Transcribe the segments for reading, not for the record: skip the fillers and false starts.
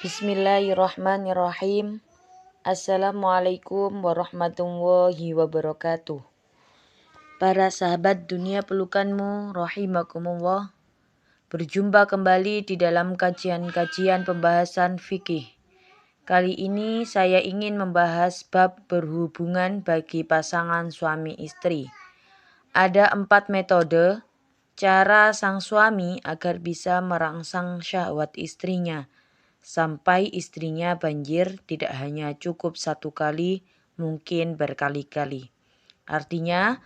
Bismillahirrahmanirrahim. Assalamualaikum warahmatullahi wabarakatuh. Para sahabat dunia pelukanmu, rahimakumullah. Berjumpa kembali di dalam kajian-kajian pembahasan fikih. Kali ini saya ingin membahas bab berhubungan bagi pasangan suami istri. Ada 4 metode cara sang suami agar bisa merangsang syahwat istrinya. Sampai istrinya banjir tidak hanya cukup 1 kali, mungkin berkali-kali. Artinya,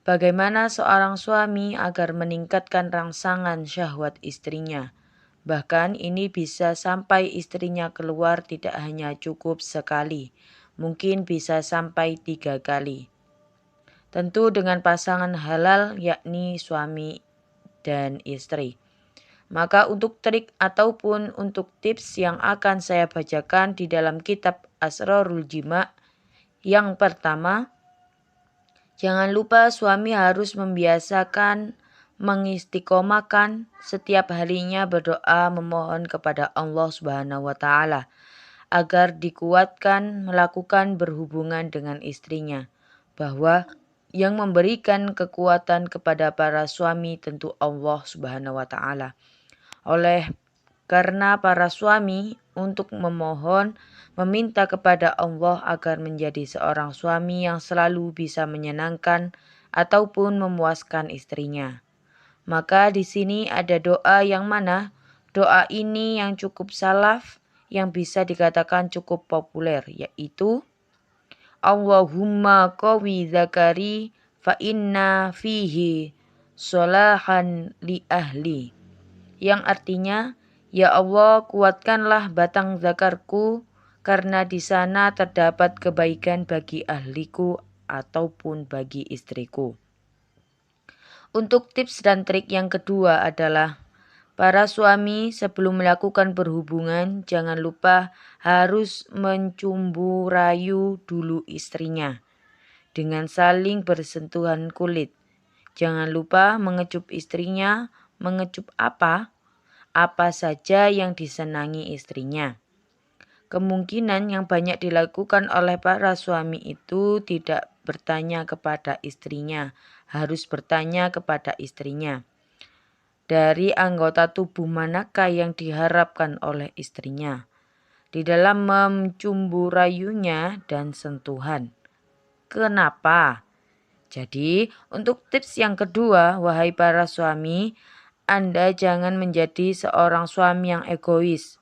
bagaimana seorang suami agar meningkatkan rangsangan syahwat istrinya. Bahkan ini bisa sampai istrinya keluar tidak hanya cukup sekali, mungkin bisa sampai 3 kali. Tentu dengan pasangan halal yakni suami dan istri. Maka untuk trik ataupun untuk tips yang akan saya bacakan di dalam kitab Asrarul Jima. Yang pertama, jangan lupa suami harus membiasakan mengistiqomahkan setiap harinya berdoa memohon kepada Allah Subhanahu wa taala agar dikuatkan melakukan berhubungan dengan istrinya, bahwa yang memberikan kekuatan kepada para suami tentu Allah Subhanahu wa taala. Karena para suami untuk meminta kepada Allah agar menjadi seorang suami yang selalu bisa menyenangkan ataupun memuaskan istrinya. Maka di sini ada doa yang mana doa ini yang cukup salaf, yang bisa dikatakan cukup populer, yaitu Allahumma qawi zakari fa inna fihi solahan li ahli. Yang artinya, ya Allah kuatkanlah batang zakarku karena di sana terdapat kebaikan bagi ahliku ataupun bagi istriku. Untuk tips dan trik yang kedua adalah para suami sebelum melakukan berhubungan jangan lupa harus mencumbu rayu dulu istrinya dengan saling bersentuhan kulit. Jangan lupa mengecup istrinya. Mengecup apa? Apa saja yang disenangi istrinya. Kemungkinan yang banyak dilakukan oleh para suami itu tidak bertanya kepada istrinya, harus bertanya kepada istrinya. Dari anggota tubuh manakah yang diharapkan oleh istrinya di dalam mencumbu rayunya dan sentuhan. Kenapa? Jadi, untuk tips yang kedua, wahai para suami, Anda jangan menjadi seorang suami yang egois.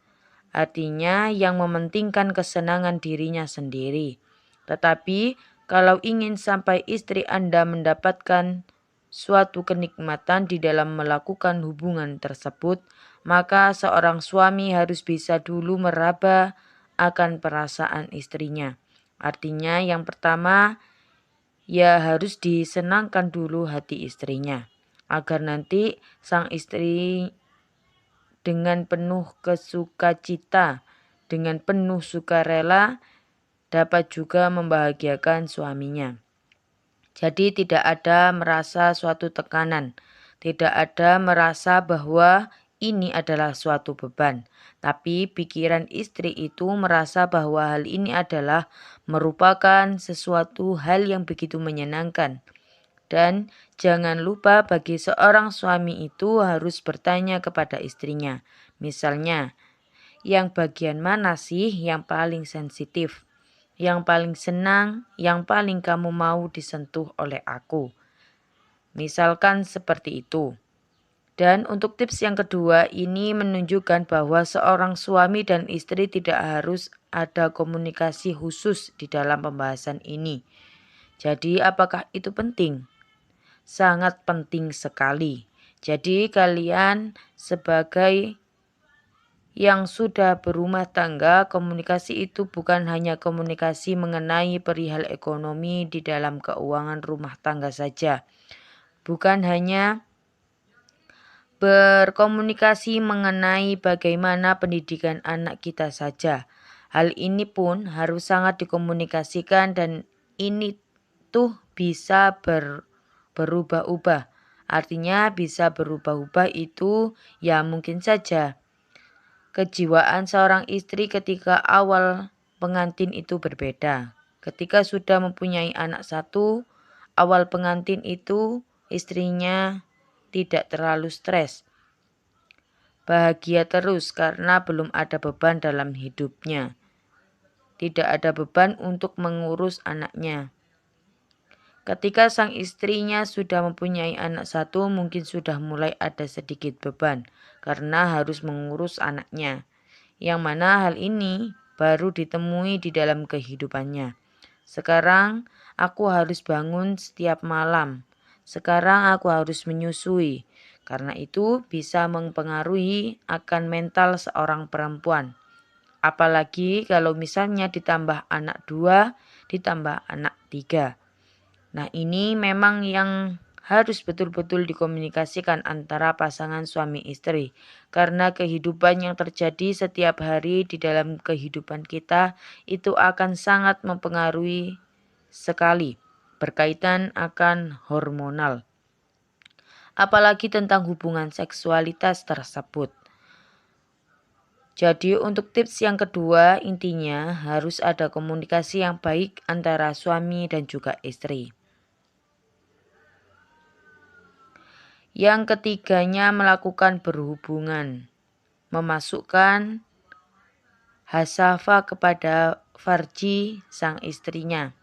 Artinya yang mementingkan kesenangan dirinya sendiri. Tetapi, kalau ingin sampai istri Anda mendapatkan suatu kenikmatan di dalam melakukan hubungan tersebut, maka seorang suami harus bisa dulu meraba akan perasaan istrinya. Artinya yang pertama, ya harus disenangkan dulu hati istrinya, agar nanti sang istri dengan penuh kesukacita, dengan penuh sukarela dapat juga membahagiakan suaminya. Jadi tidak ada merasa suatu tekanan, tidak ada merasa bahwa ini adalah suatu beban. Tapi pikiran istri itu merasa bahwa hal ini adalah merupakan sesuatu hal yang begitu menyenangkan. Dan jangan lupa bagi seorang suami itu harus bertanya kepada istrinya. Misalnya, yang bagian mana sih yang paling sensitif? Yang paling senang, yang paling kamu mau disentuh oleh aku. Misalkan seperti itu. Dan untuk tips yang kedua, ini menunjukkan bahwa seorang suami dan istri tidak harus ada komunikasi khusus di dalam pembahasan ini. Jadi apakah itu penting? Sangat penting sekali. Jadi kalian sebagai yang sudah berumah tangga, komunikasi itu bukan hanya komunikasi mengenai perihal ekonomi di dalam keuangan rumah tangga saja. Bukan hanya berkomunikasi mengenai bagaimana pendidikan anak kita saja. Hal ini pun harus sangat dikomunikasikan dan ini tuh bisa berubah-ubah. Artinya bisa berubah-ubah itu ya mungkin saja. Kejiwaan seorang istri ketika awal pengantin itu berbeda. Ketika sudah mempunyai anak satu, awal pengantin itu istrinya tidak terlalu stres, bahagia terus karena belum ada beban dalam hidupnya. Tidak ada beban untuk mengurus anaknya. Ketika sang istrinya sudah mempunyai anak satu, mungkin sudah mulai ada sedikit beban karena harus mengurus anaknya. Yang mana hal ini baru ditemui di dalam kehidupannya. Sekarang aku harus bangun setiap malam. Sekarang aku harus menyusui. Karena itu bisa mempengaruhi akan mental seorang perempuan. Apalagi kalau misalnya ditambah anak 2, ditambah anak 3. Nah, ini memang yang harus betul-betul dikomunikasikan antara pasangan suami istri. Karena kehidupan yang terjadi setiap hari di dalam kehidupan kita itu akan sangat mempengaruhi sekali berkaitan akan hormonal. Apalagi tentang hubungan seksualitas tersebut. Jadi untuk tips yang kedua, intinya harus ada komunikasi yang baik antara suami dan juga istri. Yang ketiganya melakukan berhubungan, memasukkan hasafa kepada farji sang istrinya,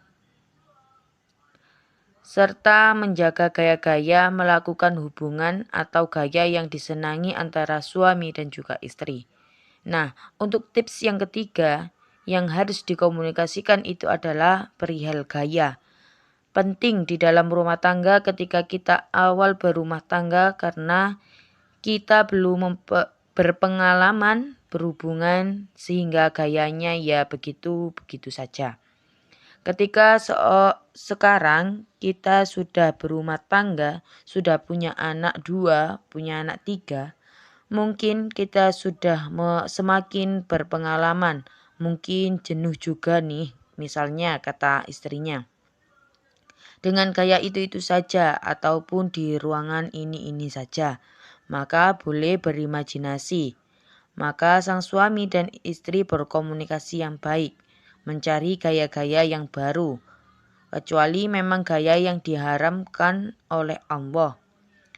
serta menjaga gaya-gaya melakukan hubungan atau gaya yang disenangi antara suami dan juga istri. Nah, untuk tips yang ketiga yang harus dikomunikasikan itu adalah perihal gaya. Penting di dalam rumah tangga ketika kita awal berumah tangga karena kita belum berpengalaman berhubungan sehingga gayanya ya begitu-begitu saja. Ketika sekarang kita sudah berumah tangga, sudah punya anak 2, punya anak 3, mungkin kita sudah semakin berpengalaman, mungkin jenuh juga nih, misalnya kata istrinya. Dengan gaya itu saja ataupun di ruangan ini saja, maka boleh berimajinasi. Maka sang suami dan istri berkomunikasi yang baik, mencari gaya-gaya yang baru, kecuali memang gaya yang diharamkan oleh Allah.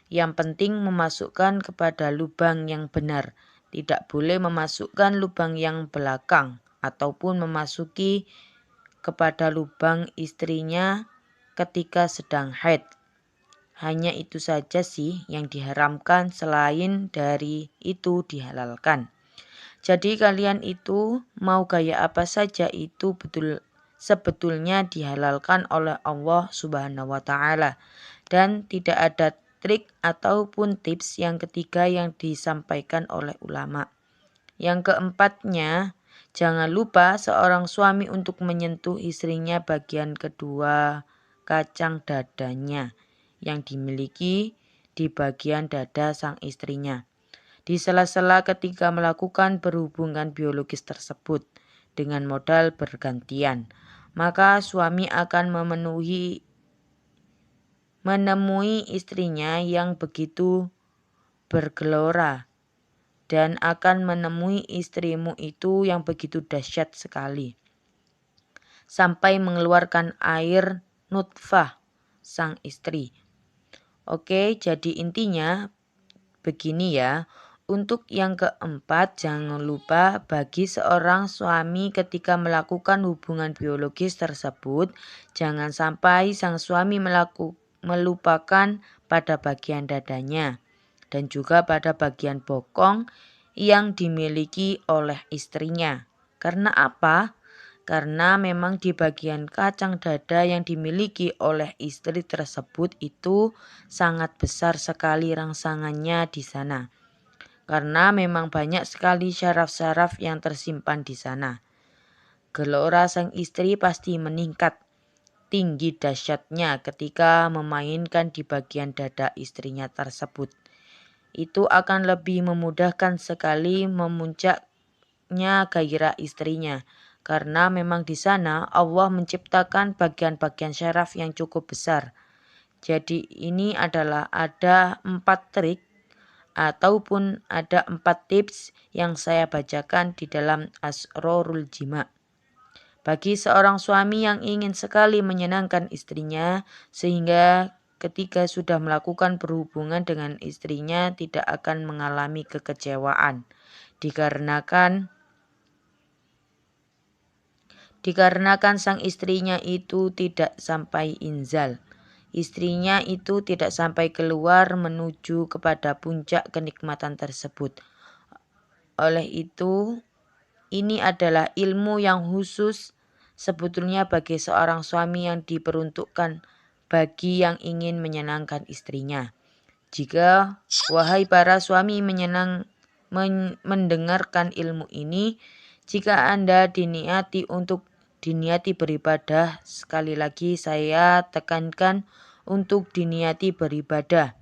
Yang penting memasukkan kepada lubang yang benar, tidak boleh memasukkan lubang yang belakang ataupun memasuki kepada lubang istrinya ketika sedang haid. Hanya itu saja sih yang diharamkan, selain dari itu dihalalkan. Jadi kalian itu mau gaya apa saja itu sebetulnya dihalalkan oleh Allah Subhanahu wa taala, dan tidak ada trik ataupun tips yang ketiga yang disampaikan oleh ulama. Yang keempatnya, jangan lupa seorang suami untuk menyentuh istrinya bagian kedua kacang dadanya yang dimiliki di bagian dada sang istrinya, di sela-sela ketika melakukan berhubungan biologis tersebut dengan modal bergantian. Maka suami akan menemui istrinya yang begitu bergelora, dan akan menemui istrimu itu yang begitu dahsyat sekali, sampai mengeluarkan air nutfah sang istri. Oke, jadi intinya begini ya. Untuk yang keempat, jangan lupa bagi seorang suami ketika melakukan hubungan biologis tersebut, jangan sampai sang suami melupakan pada bagian dadanya dan juga pada bagian bokong yang dimiliki oleh istrinya. Karena apa? Karena memang di bagian kacang dada yang dimiliki oleh istri tersebut itu sangat besar sekali rangsangannya di sana. Karena memang banyak sekali syaraf-syaraf yang tersimpan di sana. Gelora sang istri pasti meningkat tinggi dahsyatnya ketika memainkan di bagian dada istrinya tersebut. Itu akan lebih memudahkan sekali memuncaknya gairah istrinya. Karena memang di sana Allah menciptakan bagian-bagian syaraf yang cukup besar. Jadi ini adalah ada 4 trik ataupun ada 4 tips yang saya bacakan di dalam Asrorul Jima. Bagi seorang suami yang ingin sekali menyenangkan istrinya sehingga ketika sudah melakukan berhubungan dengan istrinya tidak akan mengalami kekecewaan dikarenakan sang istrinya itu tidak sampai inzal. Istrinya itu tidak sampai keluar menuju kepada puncak kenikmatan tersebut. Oleh itu, ini adalah ilmu yang khusus sebetulnya bagi seorang suami yang diperuntukkan bagi yang ingin menyenangkan istrinya. Jika, wahai para suami mendengarkan ilmu ini, jika Anda diniati beribadah, sekali lagi saya tekankan untuk diniati beribadah,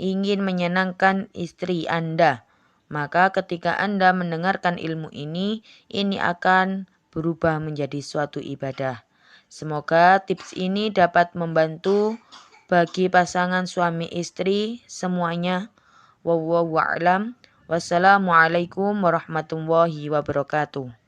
ingin menyenangkan istri Anda, maka ketika Anda mendengarkan ilmu ini akan berubah menjadi suatu ibadah. Semoga tips ini dapat membantu bagi pasangan suami istri semuanya. Wallahu a'lam. Wassalamualaikum warahmatullahi wabarakatuh.